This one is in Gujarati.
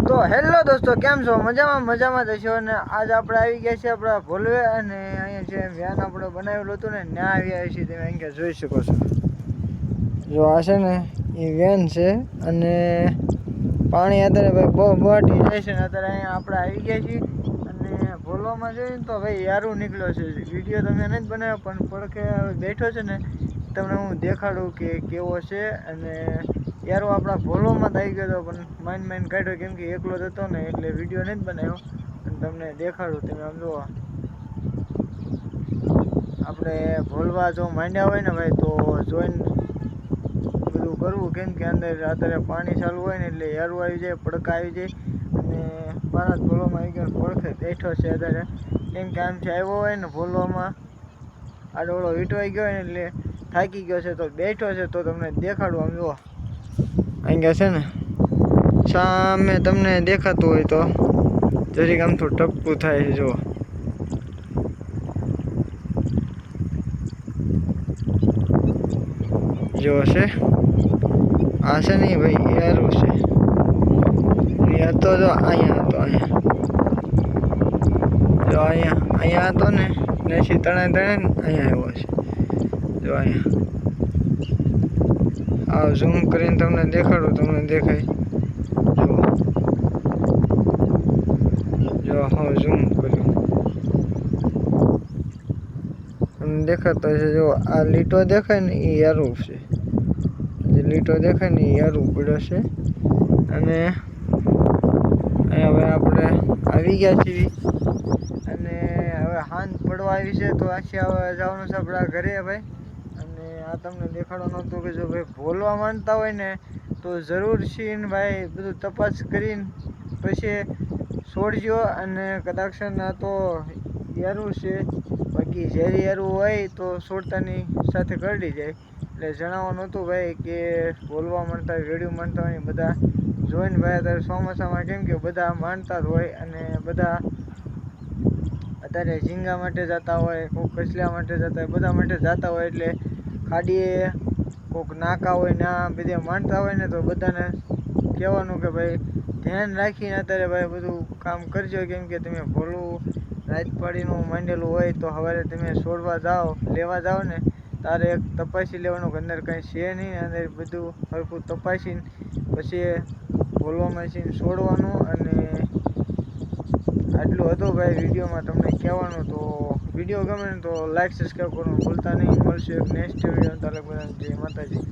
તો હેલો દોસ્તો, કેમ છો? મજામાં થશો ને? આજ આપણે આવી ગયા છીએ આપણા ભોલવે અને અહીંયા જે વ્યાન આપણે બનાવેલું હતું ને ત્યાં આવ્યા છીએ. તમે અહીંયા જોઈ શકો છો. જો આ છે ને એ વેન છે અને પાણી અત્યારે ભાઈ બહુ મોટી જાય છે ને અત્યારે અહીંયા આપણે આવી ગયા છીએ. અને ભોલવામાં જોઈએ તો ભાઈ યારું નીકળ્યો છે. વિડીયો તમે નથી બનાવ્યો પણ પડખે બેઠો છે ને તમને હું દેખાડું કે કેવો છે. અને યારો આપણા ભોલોમાં થઈ ગયો હતો પણ માઇન્ડ કાઢ્યો કેમ કે એકલો જ હતો ને એટલે વિડીયો નથી બનાવ્યો અને તમને દેખાડું. તમે આમ જુઓ, આપણે ભોલવા જો માંડ્યા હોય ને ભાઈ તો જોઈને બધું કરવું કેમ કે અંદર અત્યારે પાણી ચાલુ હોય ને એટલે યારું આવી જાય, પડકા આવી જાય. અને મારા ભોલોમાં આવી ગયો પડખે બેઠો છે અત્યારે કેમ કે આમથી આવ્યો હોય ને ભોલવામાં આડોળો વીટવાઈ ગયો હોય ને એટલે થાકી ગયો છે તો બેઠો છે. તો તમને દેખાડું. આમ જુઓ અહીંયા છે ને સામે તમને દેખાતું હોય તો જરીક આમ થોડું ટપકું થાય છે. જુઓ જો છે આ છે ને ભાઈ યારું છે. હતો જો અહીંયા હતો, જો અહીંયા હતો ને નેસી તણે અહીંયા આવ્યો છે. જો અહીંયા આ ઝૂમ કરીને તમને દેખાડું, તમને દેખાય. જો હા ઝૂમ કર્યું તમને દેખાતો છે. જો આ લીટો દેખાય ને એ યારું છે. જે લીટો દેખાય ને એ યારું પડ્યો છે. અને અહીંયા હવે આપણે આવી ગયા છીએ અને હવે હાંજ પડવા આવી છે તો આખી હવે જવાનું છે આપણા ઘરે ભાઈ. અને આ તમને દેખાડવાનું હતું કે જો ભાઈ ભોલવા માંગતા હોય ને તો જરૂર છે ને ભાઈ બધું તપાસ કરીને પછી છોડજો. અને કદાચ ના તો યારું છે, બાકી ઝેરી યારું હોય તો છોડતાની સાથે કરડી જાય. એટલે જણાવવાનું હતું ભાઈ કે ભોલવા માંડતા હોય, રેડિયો માંડતા હોય બધા જોઈને ભાઈ અત્યારે ચોમાસામાં કેમ કે બધા માનતા જ હોય અને બધા અત્યારે ઝીંગા માટે જતા હોય, કોઈક કચલા માટે જતા હોય, બધા માટે જતા હોય. એટલે ખાડીએ કોઈક નાકા હોય ના બધે માનતા હોય ને તો બધાને કહેવાનું કે ભાઈ ધ્યાન રાખીને અત્યારે ભાઈ બધું કામ કરજો. કેમ કે તમે ભોલું રાત પાડીનું માંડેલું હોય તો સવારે તમે છોડવા જાઓ, લેવા જાઓ ને તારે એક તપાસી લેવાનું કે અંદર કંઈ છે નહીં. અંદર બધું સરખું તપાસીને પછી ભોલવામાં છે છોડવાનું. અને આટલું હતું ભાઈ વિડીયોમાં તમને કહેવાનું. તો વિડીયો ગમે ને તો લાઈક સબસ્ક્રાઈબ કરવાનું ભૂલતા નહીં. મળશે એક નેક્સ્ટ વિડીયો. તારે બધા જય માતાજી.